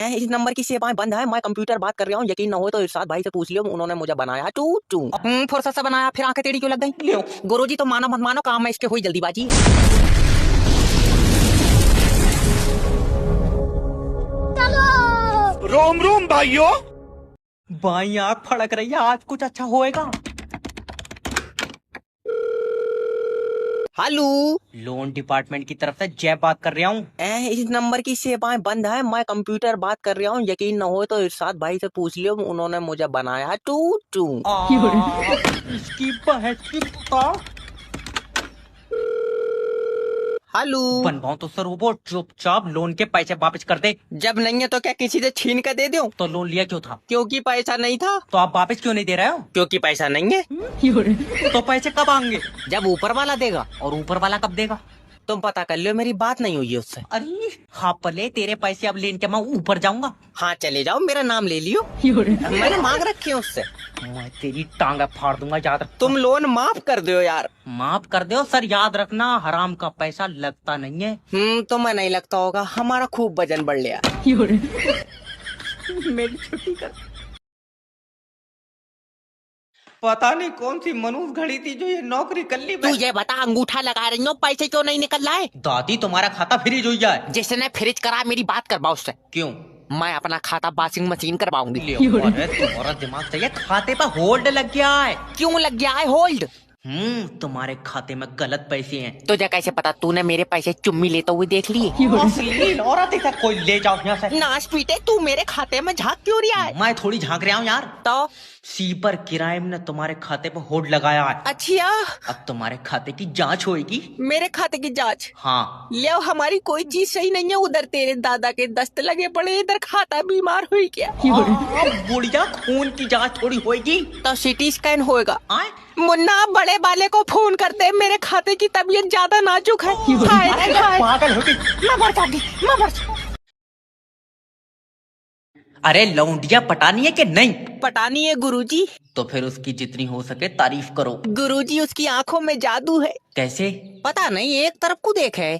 इस नंबर की सेवाएं बंद है, मैं कंप्यूटर बात कर रहा हूँ। यकीन न हो तो इरशाद भाई से पूछ लियो, उन्होंने मुझे बनाया टू टू। फुर्सत से बनाया, फिर आंखें टेढ़ी क्यों लग गई? गुरुजी तो मानो मत मानो, काम में इसके हुई जल्दीबाजी। रोम रोम भाइयों। बाई आंख फड़क रही है, आज कुछ अच्छा होएगा। हेलो, लोन डिपार्टमेंट की तरफ से जय बात कर रहा हूँ। इस नंबर की सेवाएं बंद है, मैं कंप्यूटर बात कर रहा हूँ। यकीन न हो तो इरशाद भाई से पूछ लियो, उन्होंने मुझे बनाया टू टू। इसकी बहस की पुता। हेलो, बनवाऊं तो सर रोबोट, चुपचाप लोन के पैसे वापस कर दे। जब नहीं है तो क्या किसी से छीन कर दे दूं? तो लोन लिया क्यों था? क्योंकि पैसा नहीं था। तो आप वापस क्यों नहीं दे रहे हो? क्योंकि पैसा नहीं है। तो पैसे कब आएंगे? जब ऊपर वाला देगा। और ऊपर वाला कब देगा? तुम पता कर लियो, मेरी बात नहीं हुई है उससे। अरे हाँ, पले तेरे पैसे अब लेन के मैं ऊपर जाऊंगा। हाँ चले जाओ, मेरा नाम ले लियो। मैंने मांग रखी है उससे। मैं तेरी टांग फाड़ दूंगा, याद रख। तुम लोन माफ कर दो यार। माफ कर दो सर, याद रखना हराम का पैसा लगता नहीं है। तुम्हें नहीं लगता होगा, हमारा खूब वजन बढ़ लिया। मेरी छुट्टी कर। पता नहीं कौन सी मनुष्य घड़ी थी जो ये नौकरी कर ली। तू ये बता, अंगूठा लगा रही हो, पैसे क्यों नहीं निकल रहा है? दादी तुम्हारा खाता फ्रीज हो जाए। जिसने फ्रिज करा, मेरी बात करवा उससे। क्यों? मैं अपना खाता वॉशिंग मशीन करवाऊंगी। अरे तुम्हारा दिमाग सही है, खाते पर होल्ड लग गया है। क्यों लग गया है होल्ड? तुम्हारे खाते में गलत पैसे हैं। तुझे कैसे पता? तूने मेरे पैसे चुम्मी लेते हुए देख लिए। अश्लील औरत है, कोई ले जाओ यहाँ से। नाश पीटे, तू मेरे खाते में झांक क्यों रहा है? मैं थोड़ी झांक रहा हूँ यार। तो सीपर किराए ने तुम्हारे खाते पर होल्ड लगाया है। अच्छा, अब तुम्हारे खाते की जांच होगी। मेरे खाते की जांच? हाँ। ले, हमारी कोई चीज सही नहीं है। उधर तेरे दादा के दस्त लगे पड़े, इधर खाता बीमार हुई क्या? बुढ़िया, खून की जांच थोड़ी होगी। तो सीटी स्कैन होएगा। आए? मुन्ना, बड़े वाले को फोन कर दे, मेरे खाते की तबीयत ज्यादा नाजुक है। पागल हो गई। मैं मर जाऊंगी। अरे लौंडिया पटानी है कि नहीं? पटानी है गुरुजी। तो फिर उसकी जितनी हो सके तारीफ करो। गुरुजी, उसकी आंखों में जादू है। कैसे? पता नहीं, एक तरफ को देखे।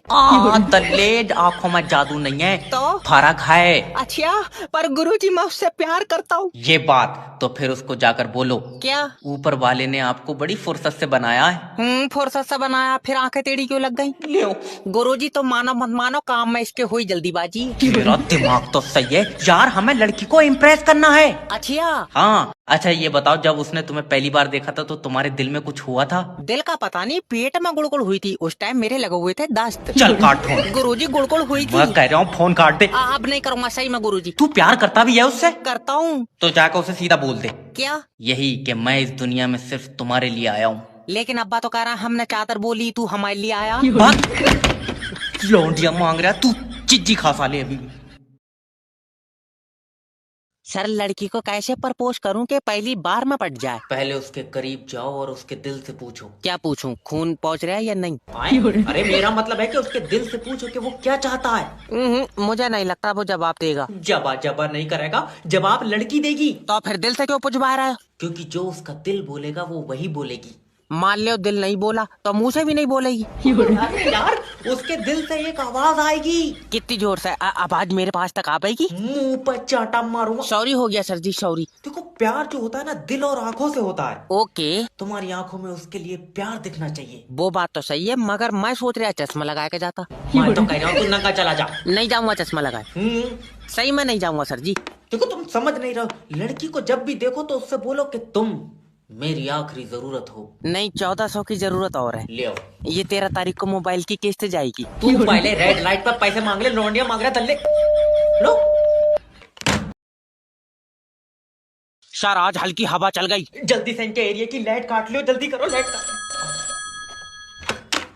तलेज आंखों में जादू नहीं है, तो फर्क है। अच्छा, पर गुरुजी मैं उससे प्यार करता हूँ। ये बात तो फिर उसको जाकर बोलो। क्या? ऊपर वाले ने आपको बड़ी फुर्सत से बनाया है। फुर्सत से बनाया, फिर आंखें टेढ़ी क्यों लग गई? लियो। गुरुजी तो मानो मत मानो, काम में इसके हुई जल्दीबाजी। मेरा दिमाग तो सही है यार, हमें लड़की को इम्प्रेस करना है। अच्छा हाँ। अच्छा ये बताओ, जब उसने तुम्हें पहली बार देखा था तो तुम्हारे दिल में कुछ हुआ था? दिल का पता नहीं, पेट में गुड़गुड़ हुई थी। उस टाइम मेरे लगे हुए थे दस्त। चल काट फोन। गुरुजी, गुड़गुड़ हुई थी। मैं कह रहा हूँ फोन काट दे। अब नहीं करूँगा, सही में गुरुजी। तू प्यार करता भी है उससे? करता हूँ। तो जाकर उसे सीधा बोल दे। क्या? यही कि मैं इस दुनिया में सिर्फ तुम्हारे लिए आया हूँ। लेकिन अब्बा तो कह रहा, हमने चादर बोली, तू हमारे लिए आया। लौंडिया मांग रहा, तू चिज्जी खा साले अभी। सर, लड़की को कैसे प्रपोज करूं कि पहली बार में पट जाए? पहले उसके करीब जाओ और उसके दिल से पूछो। क्या पूछूं? खून पहुंच रहा है या नहीं? अरे मेरा मतलब है कि उसके दिल से पूछो कि वो क्या चाहता है। मुझे नहीं लगता वो जवाब देगा। जबा नहीं करेगा, जवाब लड़की देगी। तो फिर दिल से क्यों पूछवा रहा है? क्योंकि जो उसका दिल बोलेगा वो वही बोलेगी। मान लो दिल नहीं बोला तो मुंह से भी नहीं बोलेगी। अरे यार, उसके दिल से एक आवाज आएगी। कितनी जोर से? आवाज मेरे पास तक आ पाएगी? मुंह पर चाटा मारूंगा। सॉरी हो गया सर जी, सॉरी। देखो, प्यार जो होता है ना, दिल और आंखों से होता है। ओके। तुम्हारी आंखों में उसके लिए प्यार दिखना चाहिए। वो बात तो सही है, मगर मैं सोच रहा चश्मा लगा के जाता। मैं तो कह रहा हूँ तू नंगा चला जा। नहीं जाऊंगा चश्मा लगाए। सही में नहीं जाऊंगा सर जी। देखो, तुम समझ नहीं रहे हो। लड़की को जब भी देखो तो उससे बोलो कि तुम मेरी आखिरी जरूरत हो। नहीं, 1400 की जरूरत और है। ले आओ। ये 13 तारीख को मोबाइल की किस्त जाएगी। तू पहले रेड लाइट पर पैसे मांग ले, लौंडिया मांग रहा तल्ले। लो। सर, आज हल्की हवा चल गई। जल्दी से इनके एरिया की लाइट काट लो, जल्दी करो लाइट काट।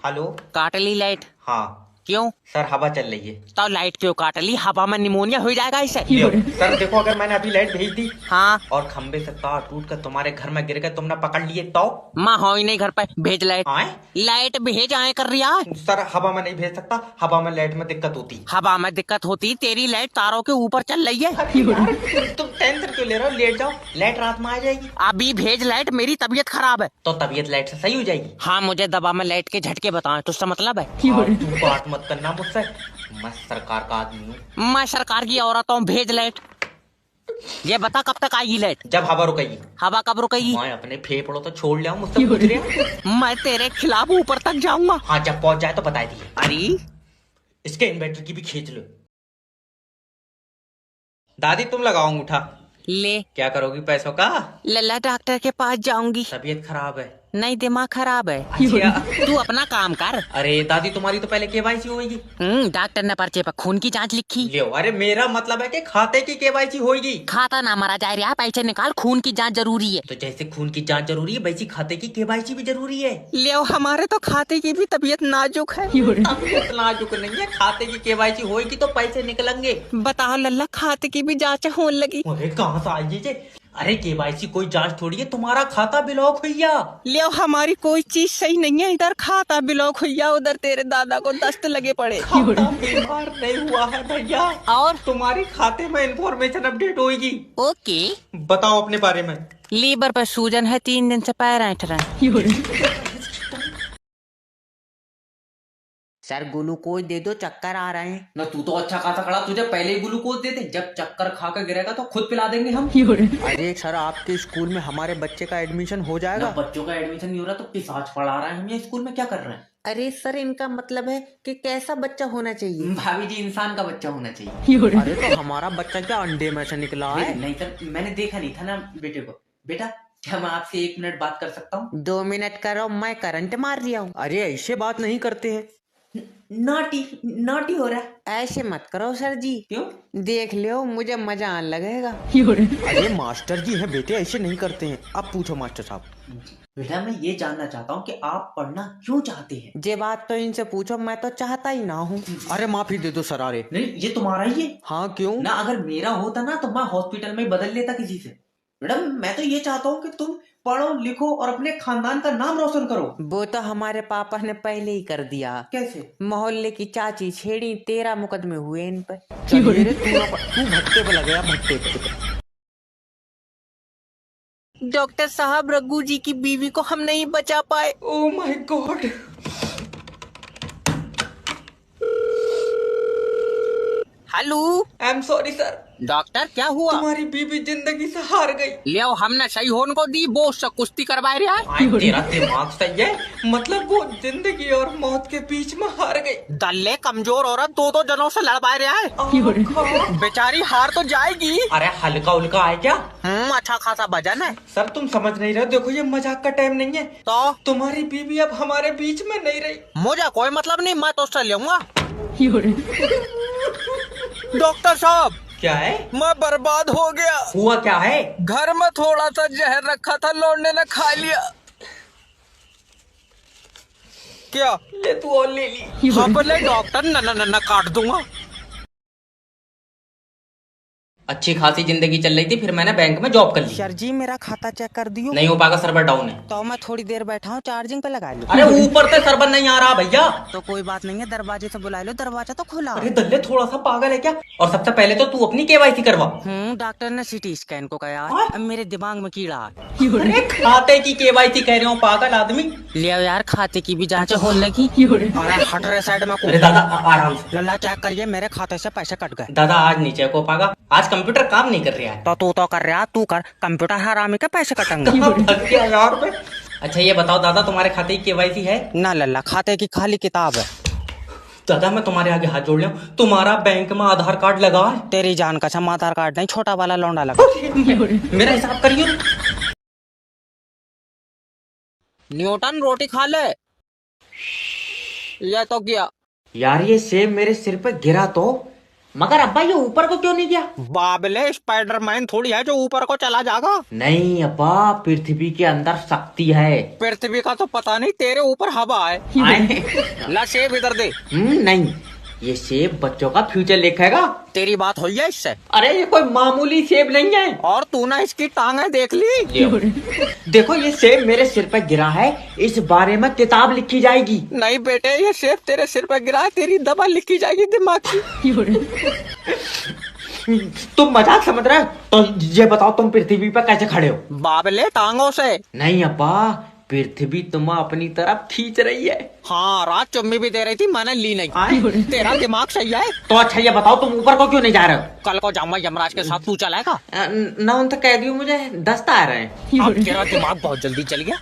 हेलो। काट ली लाइट? हाँ। क्यों? सर हवा चल रही है। तो लाइट क्यों काट ली? हवा में निमोनिया हो जाएगा इससे। सर देखो, अगर मैंने अभी लाइट भेज दी, हाँ, और खंबे से तार टूट कर तुम्हारे घर में गिर गए, तुमने पकड़ लिए तो? माँ हो ही नहीं घर पे, भेज लाइट। आए? लाइट भेज आए कर रही है। सर हवा में नहीं भेज सकता, हवा में लाइट में दिक्कत होती। हवा में दिक्कत होती? तेरी लाइट तारों के ऊपर चल रही है। तुम टेंशन क्यों ले रहे हो? लेट जाओ, लाइट रात में आ जाएगी। अभी भेज लाइट, मेरी तबीयत खराब है। तो तबीयत लाइट से सही हो जाएगी। हाँ, मुझे दबा में लाइट के झटके बताए, तो उसका मतलब है। तू बात मत करना मुझसे, मैं सरकार का आदमी हूँ। मैं सरकार की औरत हूँ, भेज लेट। ये बता कब तक आएगी लेट? जब हवा रुकेगी। हवा कब रुकेगी? मैं अपने फेफड़ों तो छोड़ लिया हूँ, मुझसे पूछ रही है। मैं तेरे खिलाफ ऊपर तक जाऊंगा। हाँ जब पहुंच जाए तो बता दिए। अरे इसके इन्वर्टर की भी खींच लो। दादी तुम लगाओ अंगूठा। ले। क्या करोगी पैसों का? लल्ला डॉक्टर के पास जाऊंगी। तबीयत खराब है। नहीं, दिमाग खराब है। अच्छा। तू अपना काम कर। अरे दादी तुम्हारी तो पहले केवाईसी होगी। डॉक्टर ने पर्चे पर खून की जांच लिखी। लियो, अरे मेरा मतलब है कि खाते की केवाईसी होगी। खाता ना मारा जाए रहा, पैसे निकाल, खून की जांच जरूरी है। तो जैसे खून की जांच जरूरी है वैसी खाते की केवाईसी भी जरूरी है। लियो, हमारे तो खाते की भी तबीयत नाजुक है। तबीयत नाजुक नहीं है, खाते की केवाईसी होगी तो पैसे निकलेंगे। बताओ लल्ला, खाते की भी जांच होने लगी। अरे कहाँ से आई ये? अरे केवाईसी कोई जांच थोड़ी है, तुम्हारा खाता ब्लॉक हुआ। लियो, हमारी कोई चीज सही नहीं है। इधर खाता ब्लॉक हुआ, उधर तेरे दादा को दस्त लगे पड़े। खाता बीमार नहीं हुआ है भैया, और तुम्हारी खाते में इंफॉर्मेशन अपडेट होगी। ओके। बताओ अपने बारे में। लीवर पर सूजन है, 3 दिन से पैर ऐंठ रहे हैं। सर ग्लूकोज दे दो, चक्कर आ रहे हैं। ना तू तो अच्छा खासा खड़ा, तुझे पहले ही ग्लूकोज दे दे, जब चक्कर खा कर गिरेगा तो खुद पिला देंगे हम। अरे सर, आपके स्कूल में हमारे बच्चे का एडमिशन हो जाएगा? ना बच्चों का एडमिशन नहीं हो रहा तो पिशाच पढ़ा रहा है, हम ये स्कूल में क्या कर रहे हैं? अरे सर, इनका मतलब है कि कैसा बच्चा होना चाहिए? भाभी जी, इंसान का बच्चा होना चाहिए। अरे तो हमारा बच्चा क्या अंडे में से निकला है? नहीं सर, मैंने देखा नहीं था ना बेटे को। बेटा क्या मैं आपसे 1 मिनट बात कर सकता हूँ? 2 मिनट करो, मैं करंट मार रहा हूँ। अरे ऐसे बात नहीं करते हैं। नाटी नाटी हो रहा है। ऐसे मत करो सर जी। क्यों? देख लियो, मुझे मजा आने लगेगा। अरे मास्टर जी हैं बेटे, ऐसे नहीं करते हैं। अब पूछो मास्टर साहब। बेटा मैं ये जानना चाहता हूँ कि आप पढ़ना क्यों चाहते हैं? ये बात तो इनसे पूछो, मैं तो चाहता ही ना हूँ। अरे माफी दे दो सर। अरे नहीं, ये तुम्हारा ही है हाँ, क्यों ना? अगर मेरा होता ना तो मैं हॉस्पिटल में ही बदल लेता किसी से। मैडम मैं तो ये चाहता हूँ कि तुम पढ़ो लिखो और अपने खानदान का नाम रोशन करो। वो तो हमारे पापा ने पहले ही कर दिया। कैसे? मोहल्ले की चाची छेड़ी, 13 मुकदमे हुए इन पर। चलिए रे, तू भट्टे पे लग गया, भट्टे पे। डॉक्टर साहब, रघु जी की बीवी को हम नहीं बचा पाए। Oh my God. Hello. I am sorry sir. Doctor क्या हुआ? तुम्हारी बीवी जिंदगी से हार गई। लियो, हमने सही होने को दी, वो उससे कुश्ती करवाए रहा है। आई, तेरा दिमाग सही है, मतलब वो जिंदगी और मौत के बीच में हार गई। दल्ले कमजोर औरत 2-2 जनों से लड़वाए रहा है। बेचारी हार तो जाएगी। अरे हल्का उल्का है क्या? अच्छा खासा वजन है। सर तुम समझ नहीं रहे, देखो ये मजाक का टाइम नहीं है। तो तुम्हारी बीवी अब हमारे बीच में नहीं रही। मुझे कोई मतलब नहीं, मैं तो उससे लूंगा। डॉक्टर साहब, क्या है? मैं बर्बाद हो गया। हुआ क्या है? घर में थोड़ा सा जहर रखा था, लौंडे ने खा लिया। क्या? ले तू और ले ली। हाँ बोले डॉक्टर, न काट दूंगा। अच्छी खासी जिंदगी चल रही थी, फिर मैंने बैंक में जॉब कर ली। सर जी, मेरा खाता चेक कर दियो। नहीं हो पाएगा, सर्वर डाउन है। तो मैं थोड़ी देर बैठा हूँ, चार्जिंग पे लगा लो। अरे ऊपर से सर्वर नहीं आ रहा भैया। तो कोई बात नहीं है, दरवाजे से बुला लो, दरवाजा तो खुला। अरे दल्ले थोड़ा सा पागल है क्या? और सबसे पहले तो तू अपनी केवाईसी करवा। डॉक्टर ने सीटी स्कैन को कहा, अब मेरे दिमाग में कीड़ा है। अरे खाते की केवाईसी कह रहे हो पागल आदमी। लिया यार, खाते की भी जांच हो लगी। अरे हट रहे साइड में। अरे दादा आराम से। लल्ला चेक करिए, मेरे खाते से पैसे कट गए। दादा आज नीचे को पागा, आज कंप्यूटर काम नहीं कर रहा है। तो तू तो कर रहा, तू कर, कंप्यूटर हरामी के पैसे कटेंगे। अच्छा ये बताओ दादा, तुम्हारे खाते की केवाईसी है? ना लल्ला, खाते की खाली किताब है। दादा मैं तुम्हारे आगे हाथ जोड़ लिया, तुम्हारा बैंक में आधार कार्ड लगा है? तेरी जान कसम, आधार कार्ड नहीं, छोटा वाला लौंडा लगा। मेरा हिसाब करिए। न्यूटन रोटी खा ले। ये तो क्या? यार ये सेब मेरे सिर पे गिरा तो, मगर अब्बा ये ऊपर को क्यों नहीं गया? बाबले, स्पाइडरमैन थोड़ी है जो ऊपर को चला जाएगा। नहीं अब्बा, पृथ्वी के अंदर शक्ति है। पृथ्वी का तो पता नहीं, तेरे ऊपर हवा है। ला सेब इधर दे। नहीं, ये सेब बच्चों का फ्यूचर लिखेगा। तेरी बात हुई है इससे? अरे ये कोई मामूली सेब नहीं है। और तू ना इसकी टांगे देख ली? देखो ये सेब मेरे सिर पे गिरा है, इस बारे में किताब लिखी जाएगी। नहीं बेटे, ये सेब तेरे सिर पर गिरा है, तेरी दवा लिखी जाएगी दिमाग की। तुम मजाक समझ रहे हो? तो ये बताओ तुम पृथ्वी पे कैसे खड़े हो? बाबले, टांगों से। नहीं अब्बा, पृथ्वी तुम्हें अपनी तरफ खींच रही है। हाँ, रात चुम्मी भी दे रही थी, मैंने ली नहीं। तेरा दिमाग सही है। तो अच्छा ये बताओ तुम ऊपर को क्यों नहीं जा रहे हो? कल को जाऊंगा यमराज के साथ, तू चलाएगा? ना उन तो कह दियो मुझे 10 आ रहे हैं। अब तेरा दिमाग बहुत जल्दी चल गया।